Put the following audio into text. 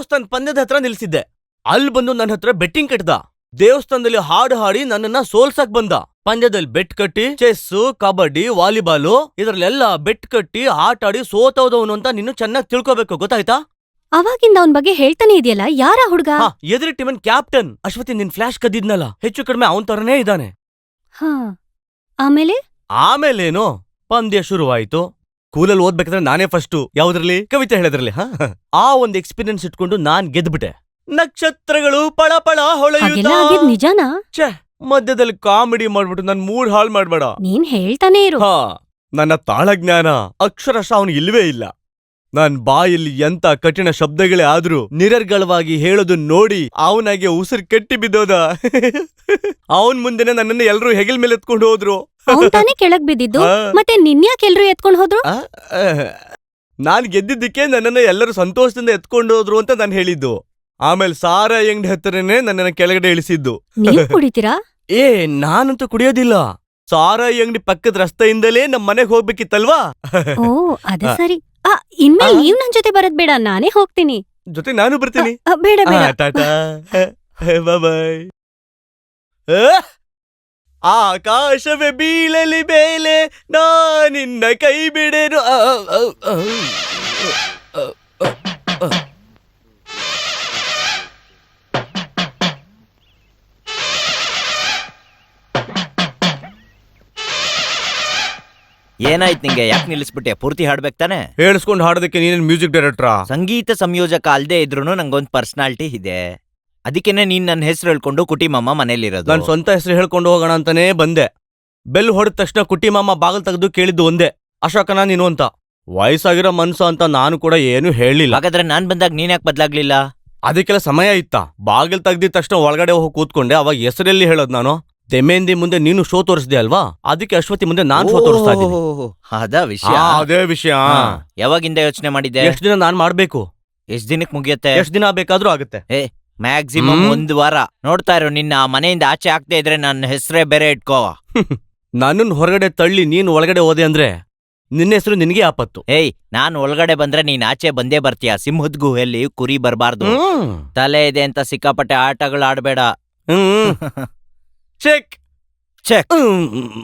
ದೇವಸ್ಥಾನ ಪಂದ್ಯದ ಹತ್ರ ನಿಲ್ಸಿದ್ದೆ. ಅಲ್ಲಿ ಬಂದು ನನ್ನ ಹತ್ರ ಬೆಟ್ಟಿಂಗ್ ಕಟ್ದ. ದೇವಸ್ಥಾನದಲ್ಲಿ ಹಾಡು ಹಾಡಿ ನನ್ನನ್ನ ಸೋಲ್ಸಕ್ ಬಂದ. ಪಂದ್ಯದಲ್ಲಿ ಬೆಟ್ ಕಟ್ಟಿ ಚೆಸ್, ಕಬಡ್ಡಿ, ವಾಲಿಬಾಲು ಇದ್ರಲ್ಲೆಲ್ಲ ಬೆಟ್ ಕಟ್ಟಿ ಆಟ ಆಡಿ ಸೋತೋದವನು ಅಂತ ನೀನು ಚೆನ್ನಾಗಿ ತಿಳ್ಕೊಬೇಕು, ಗೊತ್ತಾಯ್ತಾ? ಅವಾಗಿಂದ ಅವನ್ ಬಗ್ಗೆ ಹೇಳ್ತಾನೆ ಇದೆಯಲ್ಲ, ಯಾರ ಹುಡ್ಗ? ಎದುರಿ ಟೀಮನ್ ಕ್ಯಾಪ್ಟನ್. ಅಶ್ವತಿ, ನಿನ್ ಫ್ಲಾಶ್ ಕದ್ದಿದ್ನಲ್ಲ, ಹೆಚ್ಚು ಕಡಿಮೆ ಅವನ್ ತರನೇ ಇದ್ದಾನೆ. ಆಮೇಲೇನು, ಪಂದ್ಯ ಶುರುವಾಯ್ತು. ಸ್ಕೂಲಲ್ಲಿ ಓದ್ಬೇಕಾದ್ರೆ ನಾನೇ ಫಸ್ಟು. ಯಾವ್ದ್ರಲ್ಲಿ? ಕವಿತೆ ಹೇಳೋದ್ರಲ್ಲಿ. ಆ ಒಂದ್ ಎಕ್ಸ್ಪೀರಿಯನ್ಸ್ ಇಟ್ಕೊಂಡು ನಾನ್ ಗೆದ್ಬಿಟ್ಟೆ. ನಕ್ಷತ್ರಗಳು ಪಳಪಳ ಹೊಳೆಯುತ್ತಾ. ನಿಜಾನಾ? ಛೇ, ಮಧ್ಯದಲ್ಲಿ ಕಾಮಿಡಿ ಮಾಡ್ಬಿಟ್ಟು ನನ್ ಮೂಡ್ ಹಾಳ್ ಮಾಡ್ಬೇಡ. ನೀನ್ ಹೇಳ್ತಾನೆ ಇರು. ನನ್ನ ತಾಳಜ್ಞಾನ ಅಕ್ಷರಶಃ ಅವನು ಇಲ್ವೇ ಇಲ್ಲ. ನನ್ ಬಾಯಲ್ಲಿ ಎಂತ ಕಠಿಣ ಶಬ್ದಗಳೇ ಆದ್ರೂ ನಿರರ್ಗಳವಾಗಿ ಹೇಳೋದು ನೋಡಿ ಅವನಾಗೆ ಉಸಿರು ಕೆಟ್ಟಿ ಬಿದ್ದೋದ. ಅವನ್ ಮುಂದೆನೆ ನನ್ನನ್ನು ಎಲ್ರೂ ಹೆಗಲ್ ಮೇಲೆ ಎತ್ಕೊಂಡು ಹೋದ್ರು. ಅವ್ನ್ ತಾನೇ ಕೆಳಗ್ ಬಿದ್ದಿದ್ದು, ಮತ್ತೆ ನಿನ್ಯಾಕ್ ಎಲ್ರು ಎತ್ಕೊಂಡ್ ಹೋದ್ರು? ನಾನ್ ಗೆದ್ದಿದ್ದಕ್ಕೆ ನನ್ನನ್ನ ಎಲ್ಲರೂ ಸಂತೋಷದಿಂದ ಎತ್ಕೊಂಡು ಹೋದ್ರು ಅಂತ ನಾನು ಹೇಳಿದ್ದು. ಆಮೇಲೆ ಸಾರಾ ಅಂಗಡಿ ಹತ್ತಿರನೇ ನನ್ನನ್ನ ಕೆಳಗಡೆ ಇಳಿಸಿದ್ದು. ನೀವ್ ಕುಡಿತೀರಾ? ನಾನಂತೂ ಕುಡಿಯೋದಿಲ್ಲ. ಸಾರಾ ಅಂಗಡಿ ಪಕ್ಕದ ರಸ್ತೆಯಿಂದಲೇ ನಮ್ ಮನೆಗ್ ಹೋಗ್ಬೇಕಿತ್ತಲ್ವಾ. ಓ, ಅದ ಸರಿ. ಇನ್ಮೇಲೆ ನೀವ್ ನನ್ ಜೊತೆ ಬರದ್ ಬೇಡ, ನಾನೇ ಹೋಗ್ತೀನಿ. ಜೊತೆ ನಾನು ಬರ್ತೀನಿ. ಬೇಡ ಬೇಡ. ಟಾಟಾ, ಬಾಯ್. ಆಕಾಶವೇ ಬೀಳಲಿ ಬೇಲೆ, ನಾನಿನ್ನ ಕೈ ಬಿಡೆನು. ಏನಾಯ್ತು ನಿಂಗೆ? ಯಾಕೆ ನಿಲ್ಲಿಸ್ಬಿಟ್ಟೆ? ಪೂರ್ತಿ ಹಾಡ್ಬೇಕು ತಾನೆ? ಹೇಳಿಸ್ಕೊಂಡು ಹಾಡೋದಕ್ಕೆ ನೀನೇನ್ ಮ್ಯೂಸಿಕ್ ಡೈರೆಕ್ಟ್ರಾ? ಸಂಗೀತ ಸಂಯೋಜಕ ಅಲ್ದೇ ಇದ್ರೂನು ನಂಗೊಂದ್ ಪರ್ಸನಾಲಿಟಿ ಇದೆ. ಅದಕ್ಕೇನೆ ನೀನ್ ನನ್ನ ಹೆಸರು ಹೇಳ್ಕೊಂಡು ಕುಟಿ ಮಾಮ ಮನೇಲಿರೋದು. ನನ್ ಸ್ವಂತ ಹೆಸರು ಹೇಳ್ಕೊಂಡು ಹೋಗೋಣ ಅಂತಾನೇ ಬಂದೆ. ಬೆಲ್ ಹೊಡೆದ ತಕ್ಷಣ ಕುಟಿ ಮಾಮ ಬಾಗಲ್ ತೆಗೆದು ಕೇಳಿದ್ದು ಒಂದೇ, ಅಶೋಕನ ನೀನು ಅಂತ. ವಯಸ್ಸಾಗಿರೋ ಮನ್ಸು ಅಂತ ನಾನು ಕೂಡ ಏನು ಹೇಳಿಲ್ಲ. ಹಾಗಾದ್ರೆ ನಾನ್ ಬಂದಾಗ ನೀನ್ ಯಾಕೆ ಬದ್ಲಾಗ್ಲಿಲ್ಲ? ಅದಕ್ಕೆಲ್ಲ ಸಮಯ ಇತ್ತ. ಬಾಗಿಲ್ ತೆಗ್ದಿದ ತಕ್ಷಣ ಒಳಗಡೆ ಹೋಗಿ ಕೂತ್ಕೊಂಡೆ. ಅವಾಗ ಹೆಸರಲ್ಲಿ ಹೇಳೋದ್ ನಾನು. ತೆಮೇಂದಿ ಮುಂದೆ ನೀನು ಶೋ ತೋರಿಸ್ದೆ ಅಲ್ವಾ, ಅದಕ್ಕೆ ಅಶ್ವತಿ ಮುಂದೆ ನಾನ್ ಶೋ ತೋರಿಸ್ತಾ ಇದ್ದೀನಿ. ಅದ ವಿಷಯ. ಅದೇ ವಿಷಯ. ಯಾವಾಗಿಂದ ಯೋಚನೆ ಮಾಡಿದ್ದೆ? ಎಷ್ಟ್ ದಿನ ನಾನ್ ಮಾಡ್ಬೇಕು? ಎಷ್ಟ್ ದಿನಕ್ಕೆ ಮುಗಿಯತ್ತೆ? ಎಷ್ಟ್ ದಿನ ಬೇಕಾದ್ರೂ ಆಗುತ್ತೆ. ಮ್ಯಾಕ್ಸಿಮಮ್ 1 ವಾರ. ನೋಡ್ತಾ ಇರೋ, ನಿನ್ನ ಮನೆಯಿಂದ ಆಚೆ ಆಗ್ತಾ ಇದ್ರೆ ನನ್ನ ಹೆಸರೇ ಬೇರೆ ಇಟ್ಕೋ. ನನ್ನನ್ನು ಹೊರಗಡೆ ತಳ್ಳಿ ನೀನ್ ಒಳಗಡೆ ಹೋದೆ ಅಂದ್ರೆ ನಿನ್ನ ಹೆಸರು ನಿನ್ಗೆ ಆಪತ್ತು. ನಾನ್ ಒಳಗಡೆ ಬಂದ್ರೆ ನೀನ್ ಆಚೆ ಬಂದೇ ಬರ್ತೀಯ. ಸಿಂಹದ ಗುಹೆಯಲ್ಲಿ ಕುರಿ ಬರ್ಬಾರ್ದು. ತಲೆ ಇದೆ ಅಂತ ಸಿಕ್ಕಾಪಟ್ಟೆ ಆಟಗಳು ಆಡ್ಬೇಡ. Check check.